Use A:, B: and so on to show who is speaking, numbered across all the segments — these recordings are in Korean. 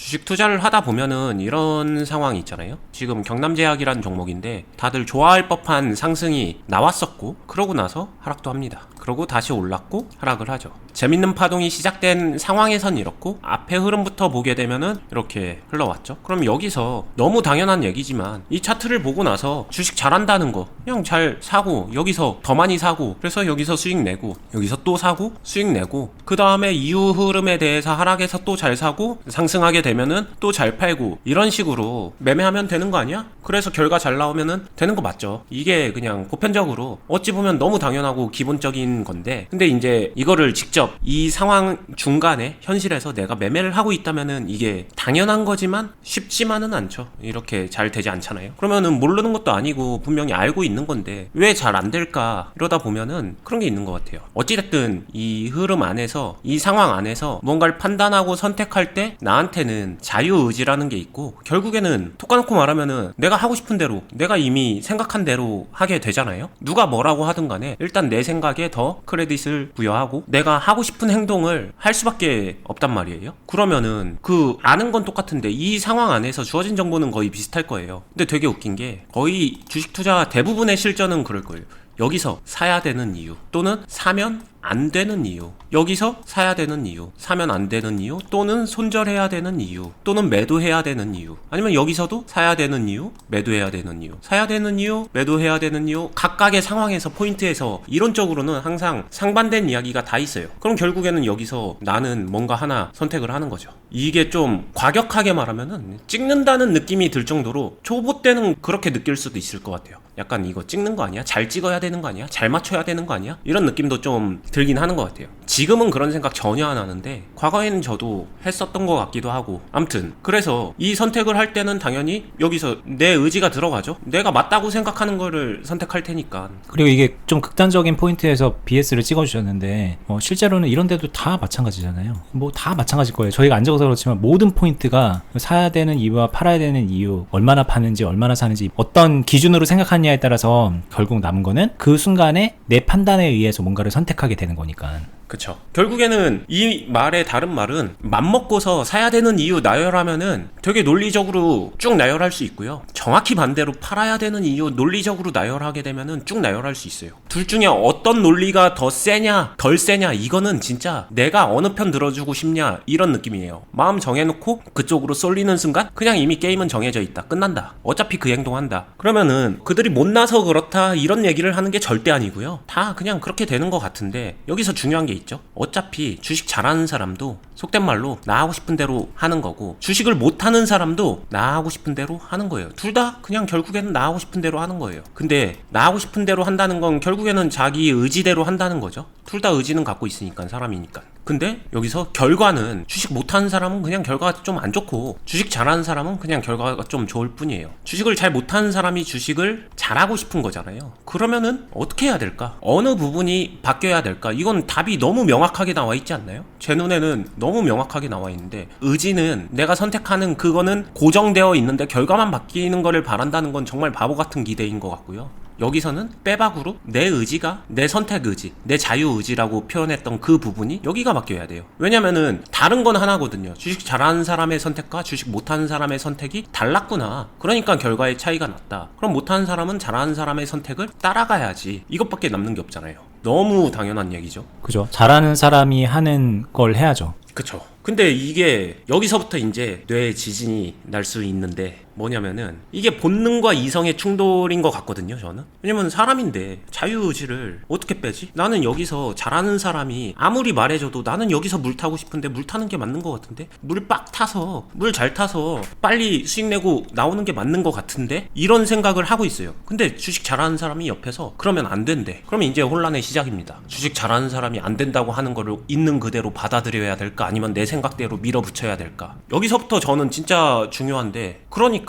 A: 주식 투자를 하다 보면은 이런 상황이 있잖아요. 지금 경남제약이라는 종목인데 다들 좋아할 법한 상승이 나왔었고, 그러고 나서 하락도 합니다. 그러고 다시 올랐고 하락을 하죠. 재밌는 파동이 시작된 상황에선 이렇고, 앞에 흐름부터 보게 되면은 이렇게 흘러왔죠. 그럼 여기서 너무 당연한 얘기지만 이 차트를 보고 나서 주식 잘한다는 거 그냥 잘 사고, 여기서 더 많이 사고, 그래서 여기서 수익 내고, 여기서 또 사고 수익 내고, 그 다음에 이후 흐름에 대해서 하락해서 또 잘 사고, 상승하게 되면은 또 잘 팔고, 이런 식으로 매매하면 되는 거 아니야? 그래서 결과 잘 나오면은 되는 거 맞죠. 이게 그냥 보편적으로 어찌 보면 너무 당연하고 기본적인 건데, 근데 이제 이거를 직접 이 상황 중간에 현실에서 내가 매매를 하고 있다면은 이게 당연한 거지만 쉽지만은 않죠. 이렇게 잘 되지 않잖아요. 그러면은 모르는 것도 아니고 분명히 알고 있는 건데 왜 잘 안 될까, 이러다 보면은 그런 게 있는 것 같아요. 어찌됐든 이 흐름 안에서, 이 상황 안에서 뭔가를 판단하고 선택할 때 나한테는 자유의지라는 게 있고, 결국에는 톡 까놓고 말하면은 내가 하고 싶은 대로, 내가 이미 생각한 대로 하게 되잖아요. 누가 뭐라고 하든 간에 일단 내 생각에 더 크레딧을 부여하고 내가 하고 싶은 행동을 할 수밖에 없단 말이에요. 그러면은 그 아는 건 똑같은데 이 상황 안에서 주어진 정보는 거의 비슷할 거예요. 근데 되게 웃긴 게 거의 주식 투자 대부분의 실전은 그럴 거예요. 여기서 사야 되는 이유, 또는 사면 안 되는 이유, 여기서 사야 되는 이유, 사면 안 되는 이유, 또는 손절해야 되는 이유, 또는 매도해야 되는 이유, 아니면 여기서도 사야 되는 이유, 매도해야 되는 이유, 사야 되는 이유, 매도해야 되는 이유, 각각의 상황에서, 포인트에서 이론적으로는 항상 상반된 이야기가 다 있어요. 그럼 결국에는 여기서 나는 뭔가 하나 선택을 하는 거죠. 이게 좀 과격하게 말하면은 찍는다는 느낌이 들 정도로, 초보 때는 그렇게 느낄 수도 있을 것 같아요. 약간 이거 찍는 거 아니야? 잘 찍어야 되는 거 아니야? 잘 맞춰야 되는 거 아니야? 이런 느낌도 좀 들긴 하는 것 같아요. 지금은 그런 생각 전혀 안 하는데 과거에는 저도 했었던 것 같기도 하고, 암튼 그래서 이 선택을 할 때는 당연히 여기서 내 의지가 들어가죠. 내가 맞다고 생각하는 거를 선택할 테니까.
B: 그리고 이게 좀 극단적인 포인트에서 BS를 찍어주셨는데 실제로는 이런 데도 다 마찬가지잖아요. 뭐 다 마찬가지일 거예요. 저희가 안 적어서 그렇지만 모든 포인트가 사야 되는 이유와 팔아야 되는 이유, 얼마나 파는지 얼마나 사는지 어떤 기준으로 생각하느냐에 따라서 결국 남은 거는 그 순간에 내 판단에 의해서 뭔가를 선택하게 되는 거니까.
A: 그쵸. 결국에는 이 말의 다른 말은, 맘먹고서 사야 되는 이유 나열하면은 되게 논리적으로 쭉 나열할 수 있고요. 정확히 반대로 팔아야 되는 이유 논리적으로 나열하게 되면은 쭉 나열할 수 있어요. 둘 중에 어떤 논리가 더 세냐 덜 세냐, 이거는 진짜 내가 어느 편 들어주고 싶냐, 이런 느낌이에요. 마음 정해놓고 그쪽으로 쏠리는 순간 그냥 이미 게임은 정해져 있다, 끝난다, 어차피 그 행동한다. 그러면은 그들이 못나서 그렇다 이런 얘기를 하는 게 절대 아니고요. 다 그냥 그렇게 되는 것 같은데, 여기서 중요한 게 있죠. 어차피 주식 잘하는 사람도 속된 말로 나 하고 싶은 대로 하는 거고, 주식을 못하는 사람도 나 하고 싶은 대로 하는 거예요. 둘 다 그냥 결국에는 나 하고 싶은 대로 하는 거예요. 근데 나 하고 싶은 대로 한다는 건 결국에는 자기 의지대로 한다는 거죠. 둘 다 의지는 갖고 있으니까, 사람이니까. 근데 여기서 결과는, 주식 못하는 사람은 그냥 결과가 좀 안 좋고, 주식 잘하는 사람은 그냥 결과가 좀 좋을 뿐이에요. 주식을 잘 못하는 사람이 주식을 잘하고 싶은 거잖아요. 그러면은 어떻게 해야 될까? 어느 부분이 바뀌어야 될까? 이건 답이 너무 명확하게 나와 있지 않나요? 제 눈에는 너무 명확하게 나와 있는데, 의지는 내가 선택하는 그거는 고정되어 있는데 결과만 바뀌는 거를 바란다는 건 정말 바보 같은 기대인 것 같고요. 여기서는 빼박으로 내 의지가, 내 선택 의지, 내 자유 의지라고 표현했던 그 부분이 여기가 바뀌어야 돼요. 왜냐면은 다른 건 하나거든요. 주식 잘하는 사람의 선택과 주식 못하는 사람의 선택이 달랐구나, 그러니까 결과의 차이가 났다. 그럼 못하는 사람은 잘하는 사람의 선택을 따라가야지, 이것밖에 남는 게 없잖아요. 너무 당연한 얘기죠.
B: 그죠. 잘하는 사람이 하는 걸 해야죠.
A: 그쵸. 근데 이게 여기서부터 이제 뇌에 지진이 날 수 있는데, 뭐냐면은 이게 본능과 이성의 충돌인 것 같거든요, 저는. 왜냐면 사람인데 자유의지를 어떻게 빼지? 나는 여기서 잘하는 사람이 아무리 말해줘도 나는 여기서 물 타고 싶은데 물 타는 게 맞는 것 같은데, 물 빡 타서, 물 잘 타서 빨리 수익 내고 나오는 게 맞는 것 같은데, 이런 생각을 하고 있어요. 근데 주식 잘하는 사람이 옆에서 그러면 안 된대. 그러면 이제 혼란의 시작입니다. 주식 잘하는 사람이 안 된다고 하는 거를 있는 그대로 받아들여야 될까, 아니면 내 생각대로 밀어붙여야 될까? 여기서부터 저는 진짜 중요한데, 그러니까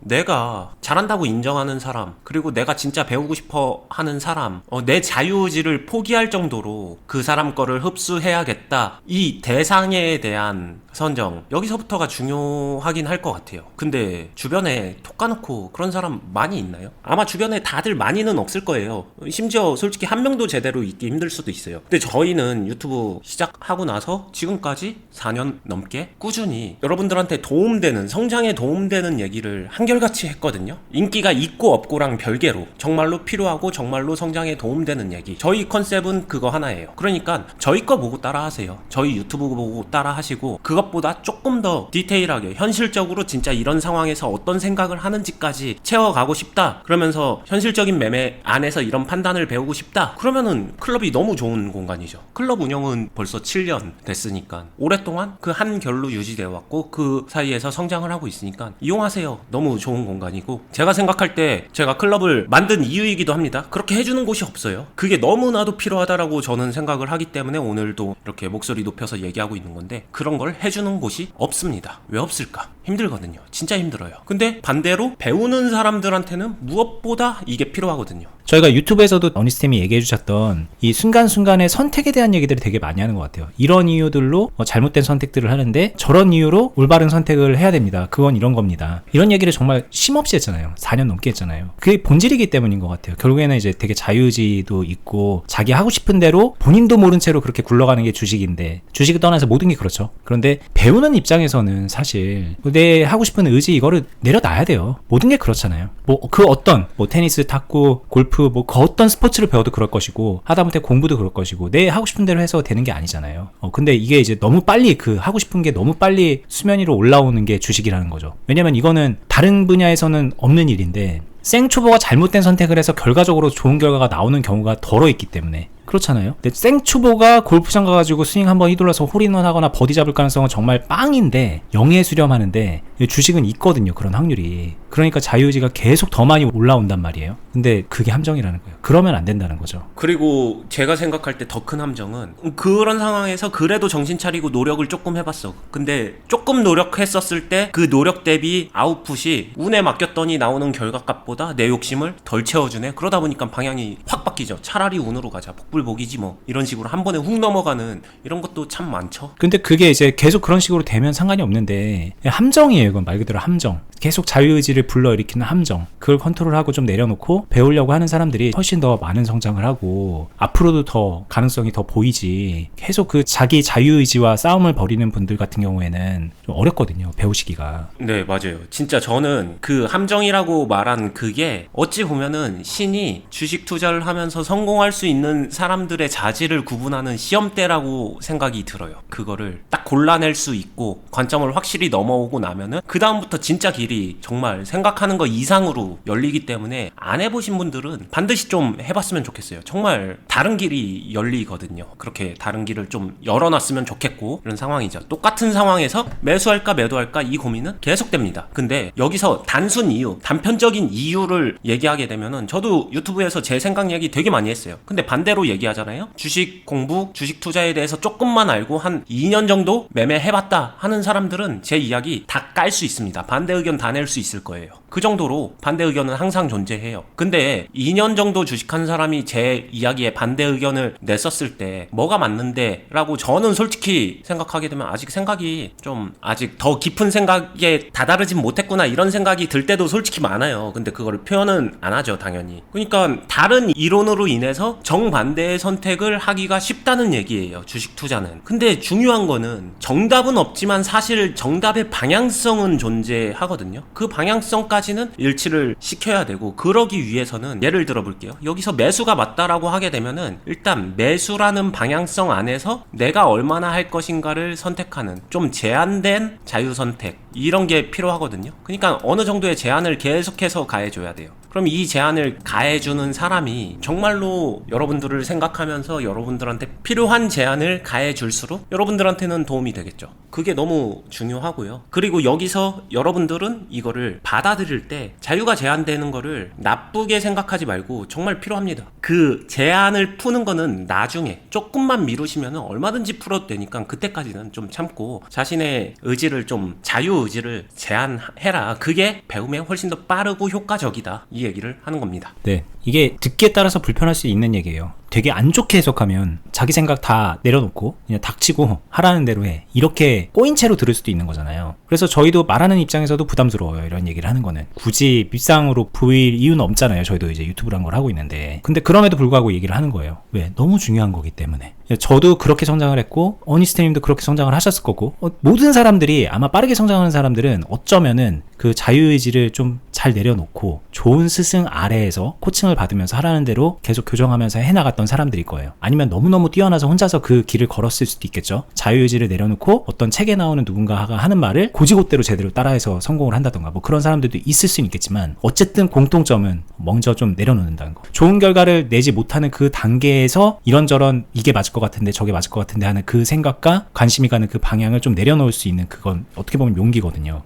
A: 내가 잘한다고 인정하는 사람, 그리고 내가 진짜 배우고 싶어 하는 사람, 내 자유의지를 포기할 정도로 그 사람 거를 흡수해야겠다. 이 대상에 대한 선정, 여기서부터가 중요하긴 할 것 같아요. 근데 주변에 톡 까놓고 그런 사람 많이 있나요? 아마 주변에 다들 많이는 없을 거예요. 심지어 솔직히 한 명도 제대로 있기 힘들 수도 있어요. 근데 저희는 유튜브 시작하고 나서 지금까지 4년 넘게 꾸준히 여러분들한테 도움되는, 성장에 도움되는 얘기를 한결같이 했거든요. 인기가 있고 없고랑 별개로 정말로 필요하고 정말로 성장에 도움되는 얘기, 저희 컨셉은 그거 하나예요. 그러니까 저희 거 보고 따라하세요. 저희 유튜브 보고 따라하시고, 그것보다 조금 더 디테일하게 현실적으로 진짜 이런 상황에서 어떤 생각을 하는지까지 채워가고 싶다, 그러면서 현실적인 매매 안에서 이런 판단을 배우고 싶다, 그러면은 클럽이 너무 좋은 공간이죠. 클럽 운영은 벌써 7년 됐으니까 오랫동안 그 한 결로 유지되어 왔고, 그 사이에서 성장을 하고 있으니까 이용하세요. 너무 좋은 공간이고, 제가 생각할 때 제가 클럽을 만든 이유이기도 합니다. 그렇게 해주는 곳이 없어요. 그게 너무나도 필요하다라고 저는 생각을 하기 때문에 오늘도 이렇게 목소리 높여서 얘기하고 있는 건데, 그런 걸 해주는 곳이 없습니다. 왜 없을까? 힘들거든요. 진짜 힘들어요. 근데 반대로 배우는 사람들한테는 무엇보다 이게 필요하거든요.
B: 저희가 유튜브에서도 어니스템이 얘기해 주셨던 이 순간순간의 선택에 대한 얘기들을 되게 많이 하는 것 같아요. 이런 이유들로 잘못된 선택들을 하는데 저런 이유로 올바른 선택을 해야 됩니다. 그건 이런 겁니다. 이런 얘기를 정말 쉼없이 했잖아요. 4년 넘게 했잖아요. 그게 본질이기 때문인 것 같아요. 결국에는 이제 되게 자유의지도 있고 자기 하고 싶은 대로 본인도 모른 채로 그렇게 굴러가는 게 주식인데, 주식을 떠나서 모든 게 그렇죠. 그런데 배우는 입장에서는 사실 내 하고 싶은 의지 이거를 내려놔야 돼요. 모든 게 그렇잖아요. 그 어떤 테니스, 탁구, 골프, 그 어떤 스포츠를 배워도 그럴 것이고, 하다못해 공부도 그럴 것이고, 내 하고 싶은 대로 해서 되는 게 아니잖아요. 근데 이게 이제 너무 빨리 그 하고 싶은 게 너무 빨리 수면 위로 올라오는 게 주식이라는 거죠. 왜냐면 이거는 다른 분야에서는 없는 일인데, 생초보가 잘못된 선택을 해서 결과적으로 좋은 결과가 나오는 경우가 덜어 있기 때문에 그렇잖아요. 근데 생초보가 골프장 가가지고 스윙 한번 휘둘러서 홀인원 하거나 버디 잡을 가능성은 정말 빵인데, 영예 수렴하는데 주식은 있거든요. 그런 확률이. 그러니까 자유의지가 계속 더 많이 올라온단 말이에요. 근데 그게 함정이라는 거예요. 그러면 안 된다는 거죠.
A: 그리고 제가 생각할 때 더 큰 함정은, 그런 상황에서 그래도 정신 차리고 노력을 조금 해봤어. 근데 조금 노력했었을 때 그 노력 대비 아웃풋이 운에 맡겼더니 나오는 결과값보다 내 욕심을 덜 채워주네. 그러다 보니까 방향이 확 바뀌죠. 차라리 운으로 가자, 복불복이지 뭐, 이런 식으로 한 번에 훅 넘어가는 이런 것도 참 많죠.
B: 근데 그게 이제 계속 그런 식으로 되면 상관이 없는데, 함정이에요. 이건 말 그대로 함정. 계속 자유의지를 불러일으키는 함정. 그걸 컨트롤하고 좀 내려놓고 배우려고 하는 사람들이 훨씬 더 많은 성장을 하고 앞으로도 더 가능성이 더 보이지, 계속 그 자기 자유의지와 싸움을 벌이는 분들 같은 경우에는 좀 어렵거든요. 배우시기가.
A: 네, 맞아요. 진짜 저는 그 함정이라고 말한 그게 어찌 보면은 신이 주식 투자를 하면서 성공할 수 있는 사람들의 자질을 구분하는 시험대라고 생각이 들어요. 그거를 딱 골라낼 수 있고 관점을 확실히 넘어오고 나면은 그 다음부터 진짜 길이 정말 생각하는 거 이상으로 열리기 때문에, 안 해보신 분들은 반드시 좀 해봤으면 좋겠어요. 정말 다른 길이 열리거든요. 그렇게 다른 길을 좀 열어놨으면 좋겠고, 이런 상황이죠. 똑같은 상황에서 매수할까 매도할까 이 고민은 계속됩니다. 근데 여기서 단순 이유, 단편적인 이유를 얘기하게 되면은, 저도 유튜브에서 제 생각 얘기 되게 많이 했어요. 근데 반대로 얘기하잖아요. 주식 공부, 주식 투자에 대해서 조금만 알고 한 2년 정도 매매해봤다 하는 사람들은 제 이야기 다 깔 수 있습니다. 반대 의견 다 낼 수 있을 거예요. 그 정도로 반대 의견은 항상 존재해요. 근데 2년 정도 주식한 사람이 제 이야기에 반대 의견을 냈었을 때 뭐가 맞는데? 라고 저는 솔직히 생각하게 되면, 아직 생각이 좀, 아직 더 깊은 생각에 다다르진 못했구나, 이런 생각이 들 때도 솔직히 많아요. 근데 그거를 표현은 안 하죠, 당연히. 그러니까 다른 이론으로 인해서 정반대의 선택을 하기가 쉽다는 얘기예요, 주식 투자는. 근데 중요한 거는 정답은 없지만 사실 정답의 방향성은 존재하거든요. 그 방향성까지는 일치를 시켜야 되고, 그러기 위해서는 예를 들어 볼게요. 여기서 매수가 맞다라고 하게 되면은 일단 매수라는 방향성 안에서 내가 얼마나 할 것인가를 선택하는 좀 제한된 자유 선택, 이런 게 필요하거든요. 그러니까 어느 정도의 제한을 계속해서 가해줘야 돼요. 그럼 이 제한을 가해주는 사람이 정말로 여러분들을 생각하면서 여러분들한테 필요한 제한을 가해줄수록 여러분들한테는 도움이 되겠죠. 그게 너무 중요하고요. 그리고 여기서 여러분들은 이거를 받아들일 때 자유가 제한되는 거를 나쁘게 생각하지 말고 정말 필요합니다. 그 제한을 푸는 거는 나중에 조금만 미루시면 얼마든지 풀어도 되니까 그때까지는 좀 참고 자신의 의지를 좀 자유의지를 제한해라. 그게 배움에 훨씬 더 빠르고 효과적이다. 이 얘기를 하는 겁니다.
B: 네. 이게 듣기에 따라서 불편할 수 있는 얘기예요. 되게 안 좋게 해석하면 자기 생각 다 내려놓고 그냥 닥치고 하라는 대로 해. 이렇게 꼬인 채로 들을 수도 있는 거잖아요. 그래서 저희도 말하는 입장에서도 부담스러워요. 이런 얘기를 하는 거는. 굳이 밉상으로 보일 이유는 없잖아요. 저희도 이제 유튜브란 걸 하고 있는데. 근데 그럼에도 불구하고 얘기를 하는 거예요. 왜? 너무 중요한 거기 때문에. 저도 그렇게 성장을 했고 어니스트님도 그렇게 성장을 하셨을 거고 모든 사람들이 아마 빠르게 성장하는 사람들은 어쩌면은 그 자유의지를 좀 잘 내려놓고 좋은 스승 아래에서 코칭을 받으면서 하라는 대로 계속 교정하면서 해나갔던 사람들일 거예요. 아니면 너무너무 뛰어나서 혼자서 그 길을 걸었을 수도 있겠죠. 자유의지를 내려놓고 어떤 책에 나오는 누군가가 하는 말을 고지고대로 제대로 따라해서 성공을 한다던가 뭐 그런 사람들도 있을 수는 있겠지만 어쨌든 공통점은 먼저 좀 내려놓는다는 거. 좋은 결과를 내지 못하는 그 단계에서 이런저런 이게 맞을 것 같은데 저게 맞을 것 같은데 하는 그 생각과 관심이 가는 그 방향을 좀 내려놓을 수 있는 그건 어떻게 보면 용기거든요.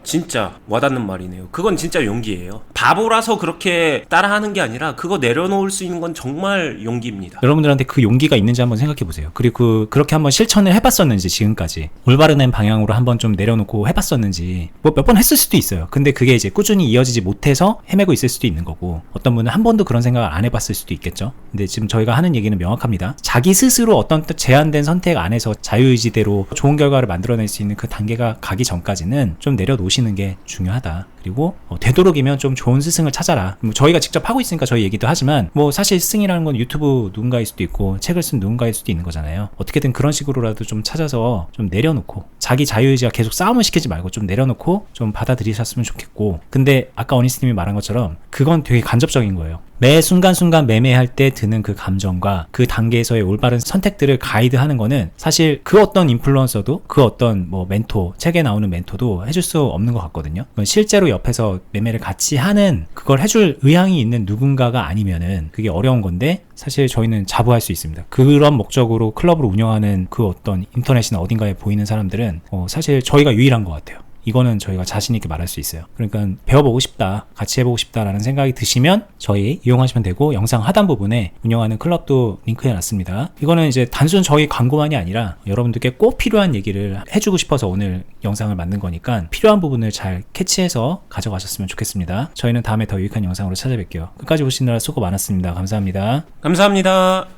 A: 진짜 와닿는 말이네요. 그건 진짜 용기예요. 바보라서 그렇게 따라하는 게 아니라 그거 내려놓을 수 있는 건 정말 용기입니다.
B: 여러분들한테 그 용기가 있는지 한번 생각해 보세요. 그리고 그렇게 한번 실천을 해봤었는지 지금까지 올바른 방향으로 한번 좀 내려놓고 해봤었는지 뭐 몇 번 했을 수도 있어요. 근데 그게 이제 꾸준히 이어지지 못해서 헤매고 있을 수도 있는 거고 어떤 분은 한 번도 그런 생각을 안 해봤을 수도 있겠죠. 근데 지금 저희가 하는 얘기는 명확합니다. 자기 스스로 어떤 제한된 선택 안에서 자유의지대로 좋은 결과를 만들어낼 수 있는 그 단계가 가기 전까지는 좀 내려놓으시는 게 중요하다. 그리고 되도록이면 좀 좋은 스승을 찾아라. 뭐 저희가 직접 하고 있으니까 저희 얘기도 하지만 뭐 사실 스승이라는 건 유튜브 누군가일 수도 있고 책을 쓴 누군가일 수도 있는 거잖아요. 어떻게든 그런 식으로라도 좀 찾아서 좀 내려놓고 자기 자유의지가 계속 싸움을 시키지 말고 좀 내려놓고 좀 받아들이셨으면 좋겠고 근데 아까 어니스님이 말한 것처럼 그건 되게 간접적인 거예요. 매 순간순간 매매할 때 드는 그 감정과 그 단계에서의 올바른 선택들을 가이드하는 거는 사실 그 어떤 인플루언서도 그 어떤 뭐 멘토, 책에 나오는 멘토도 해줄 수 없는 것 같거든요. 실제로 옆에서 매매를 같이 하는 그걸 해줄 의향이 있는 누군가가 아니면은 그게 어려운 건데 사실 저희는 자부할 수 있습니다. 그런 목적으로 클럽을 운영하는 그 어떤 인터넷이나 어딘가에 보이는 사람들은 사실 저희가 유일한 것 같아요. 이거는 저희가 자신있게 말할 수 있어요. 그러니까 배워보고 싶다, 같이 해보고 싶다라는 생각이 드시면 저희 이용하시면 되고 영상 하단 부분에 운영하는 클럽도 링크해놨습니다. 이거는 이제 단순 저희 광고만이 아니라 여러분들께 꼭 필요한 얘기를 해주고 싶어서 오늘 영상을 만든 거니까 필요한 부분을 잘 캐치해서 가져가셨으면 좋겠습니다. 저희는 다음에 더 유익한 영상으로 찾아뵐게요. 끝까지 보시느라 수고 많았습니다. 감사합니다.
A: 감사합니다.